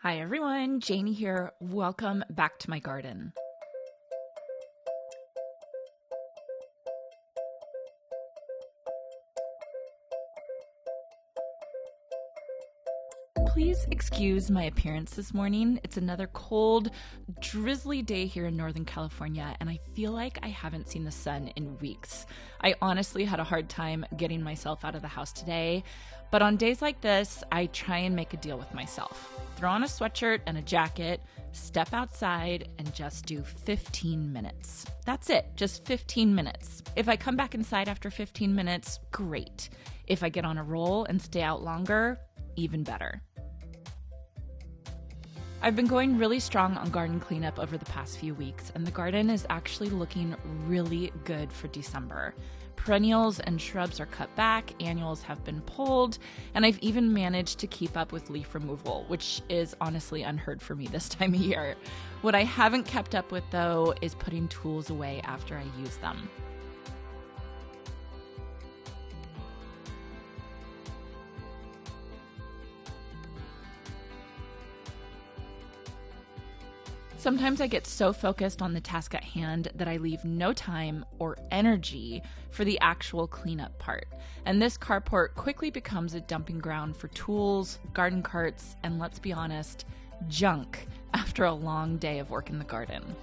Hi everyone, Janie here. Welcome back to my garden. Please excuse my appearance this morning. It's another cold, drizzly day here in Northern California, and I feel like I haven't seen the sun in weeks. I honestly had a hard time getting myself out of the house today, but on days like this, I try and make a deal with myself. Throw on a sweatshirt and a jacket, step outside, and just do 15 minutes. That's it, just 15 minutes. If I come back inside after 15 minutes, great. If I get on a roll and stay out longer, even better. I've been going really strong on garden cleanup over the past few weeks, and the garden is actually looking really good for December. Perennials and shrubs are cut back, annuals have been pulled, and I've even managed to keep up with leaf removal, which is honestly unheard for me this time of year. What I haven't kept up with, though, is putting tools away after I use them. Sometimes I get so focused on the task at hand that I leave no time or energy for the actual cleanup part. And this carport quickly becomes a dumping ground for tools, garden carts, and let's be honest, junk after a long day of work in the garden.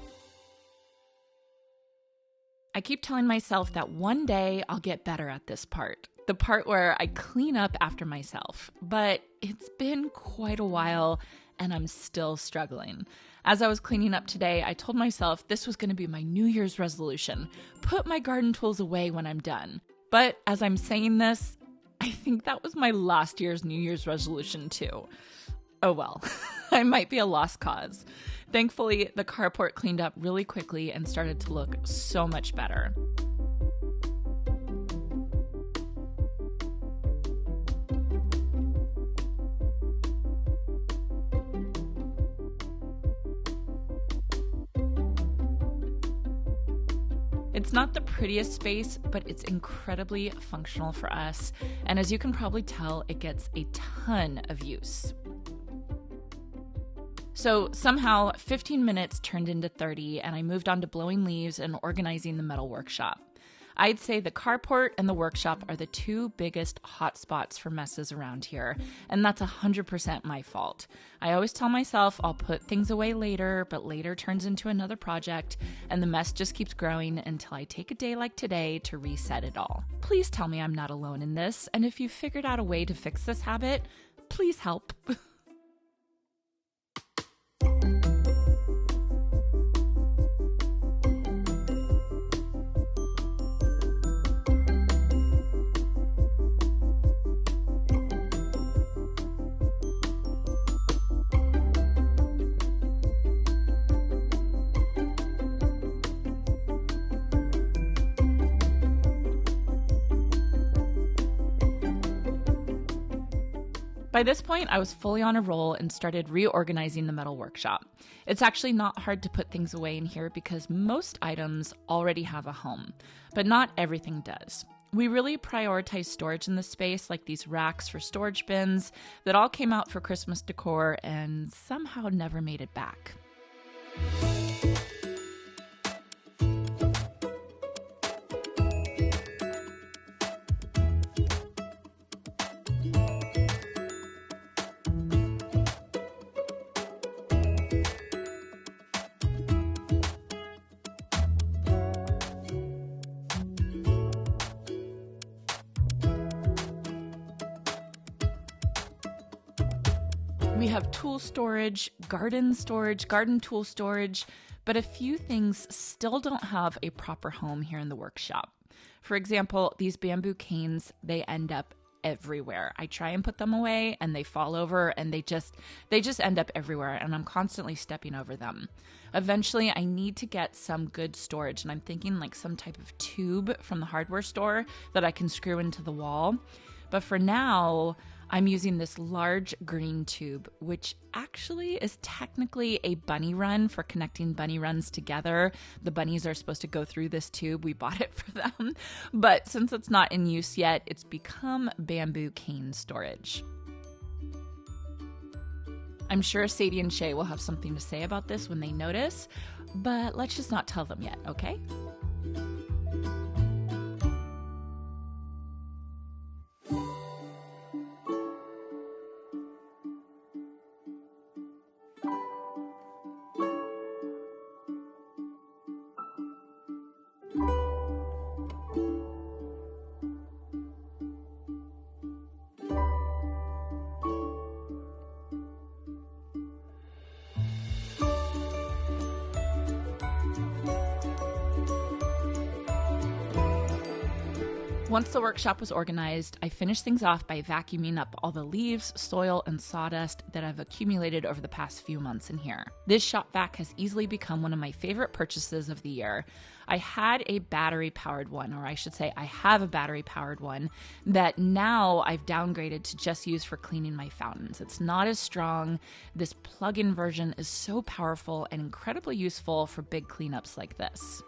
I keep telling myself that one day I'll get better at this part, the part where I clean up after myself. But it's been quite a while and I'm still struggling. As I was cleaning up today, I told myself this was going to be my New Year's resolution. Put my garden tools away when I'm done. But as I'm saying this, I think that was my last year's New Year's resolution too. Oh well, I might be a lost cause. Thankfully, the carport cleaned up really quickly and started to look so much better. It's not the prettiest space, but it's incredibly functional for us. And as you can probably tell, it gets a ton of use. So somehow 15 minutes turned into 30 and I moved on to blowing leaves and organizing the metal workshop. I'd say the carport and the workshop are the two biggest hot spots for messes around here, and that's 100% my fault. I always tell myself I'll put things away later, but later turns into another project, and the mess just keeps growing until I take a day like today to reset it all. Please tell me I'm not alone in this, and if you've figured out a way to fix this habit, please help. By this point, I was fully on a roll and started reorganizing the metal workshop. It's actually not hard to put things away in here because most items already have a home, but not everything does. We really prioritize storage in this space, like these racks for storage bins that all came out for Christmas decor and somehow never made it back. We have tool storage, garden tool storage, but a few things still don't have a proper home here in the workshop. For example, these bamboo canes, they end up everywhere. I try and put them away and they fall over and they just end up everywhere and I'm constantly stepping over them. Eventually, I need to get some good storage and I'm thinking like some type of tube from the hardware store that I can screw into the wall. But for now, I'm using this large green tube, which actually is technically a bunny run for connecting bunny runs together. The bunnies are supposed to go through this tube. We bought it for them. But since it's not in use yet, it's become bamboo cane storage. I'm sure Sadie and Shay will have something to say about this when they notice, but let's just not tell them yet, okay? Once the workshop was organized, I finished things off by vacuuming up all the leaves, soil, and sawdust that I've accumulated over the past few months in here. This shop vac has easily become one of my favorite purchases of the year. I had a battery-powered one, or I should say I have a battery-powered one that now I've downgraded to just use for cleaning my fountains. It's not as strong. This plug-in version is so powerful and incredibly useful for big cleanups like this.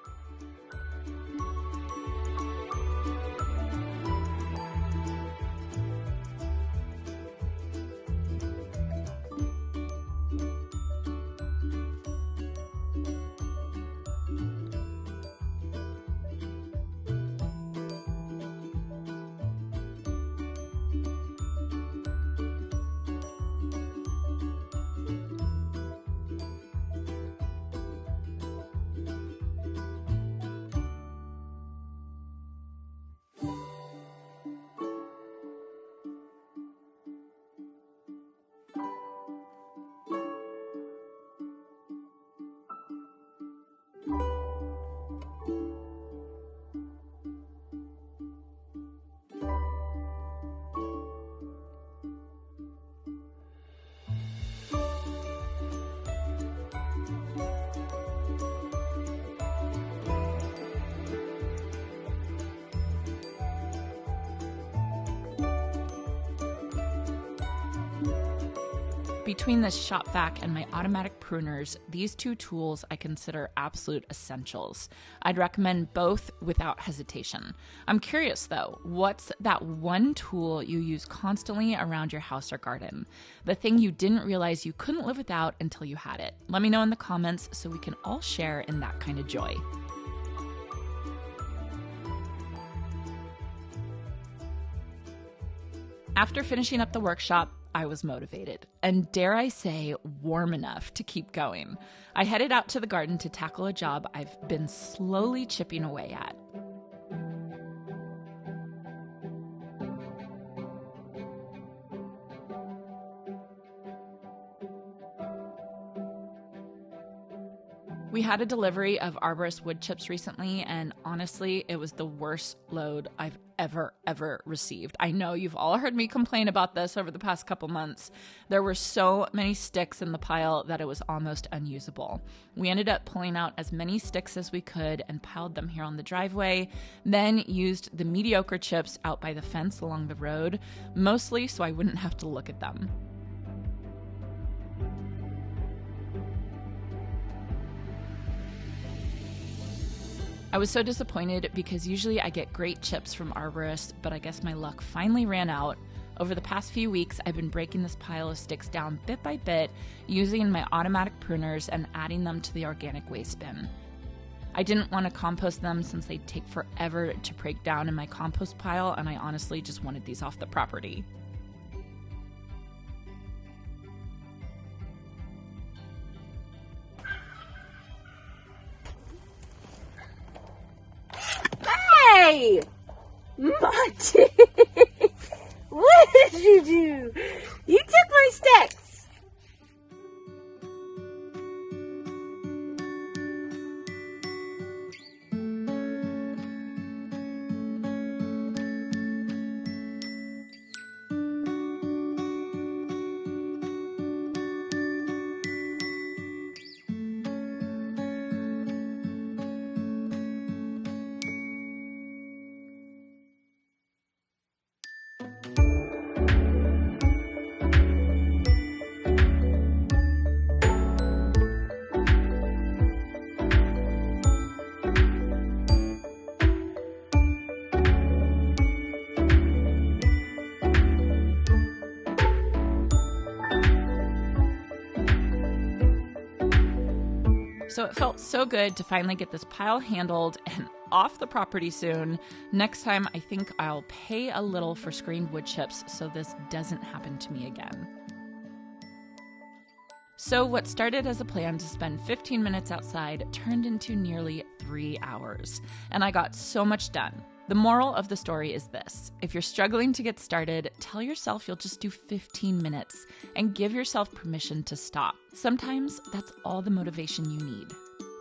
Between this shop vac and my automatic pruners, these two tools I consider absolute essentials. I'd recommend both without hesitation. I'm curious though, what's that one tool you use constantly around your house or garden? The thing you didn't realize you couldn't live without until you had it. Let me know in the comments so we can all share in that kind of joy. After finishing up the workshop, I was motivated, and dare I say, warm enough to keep going. I headed out to the garden to tackle a job I've been slowly chipping away at. We had a delivery of arborist wood chips recently, and honestly, it was the worst load I've ever received. I know you've all heard me complain about this over the past couple months. There were so many sticks in the pile that it was almost unusable. We ended up pulling out as many sticks as we could and piled them here on the driveway, then used the mediocre chips out by the fence along the road, mostly so I wouldn't have to look at them. I was so disappointed because usually I get great chips from arborists, but I guess my luck finally ran out. Over the past few weeks, I've been breaking this pile of sticks down bit by bit, using my automatic pruners and adding them to the organic waste bin. I didn't want to compost them since they'd take forever to break down in my compost pile, and I honestly just wanted these off the property. Hey! Monty! What did you do? You took my sticks! So it felt so good to finally get this pile handled and off the property soon. Next time, I think I'll pay a little for screened wood chips so this doesn't happen to me again. So what started as a plan to spend 15 minutes outside turned into nearly 3 hours, and I got so much done. The moral of the story is this: if you're struggling to get started, tell yourself you'll just do 15 minutes and give yourself permission to stop. Sometimes that's all the motivation you need.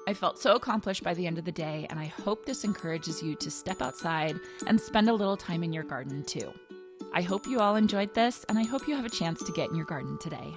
I felt so accomplished by the end of the day, and I hope this encourages you to step outside and spend a little time in your garden too. I hope you all enjoyed this, and I hope you have a chance to get in your garden today.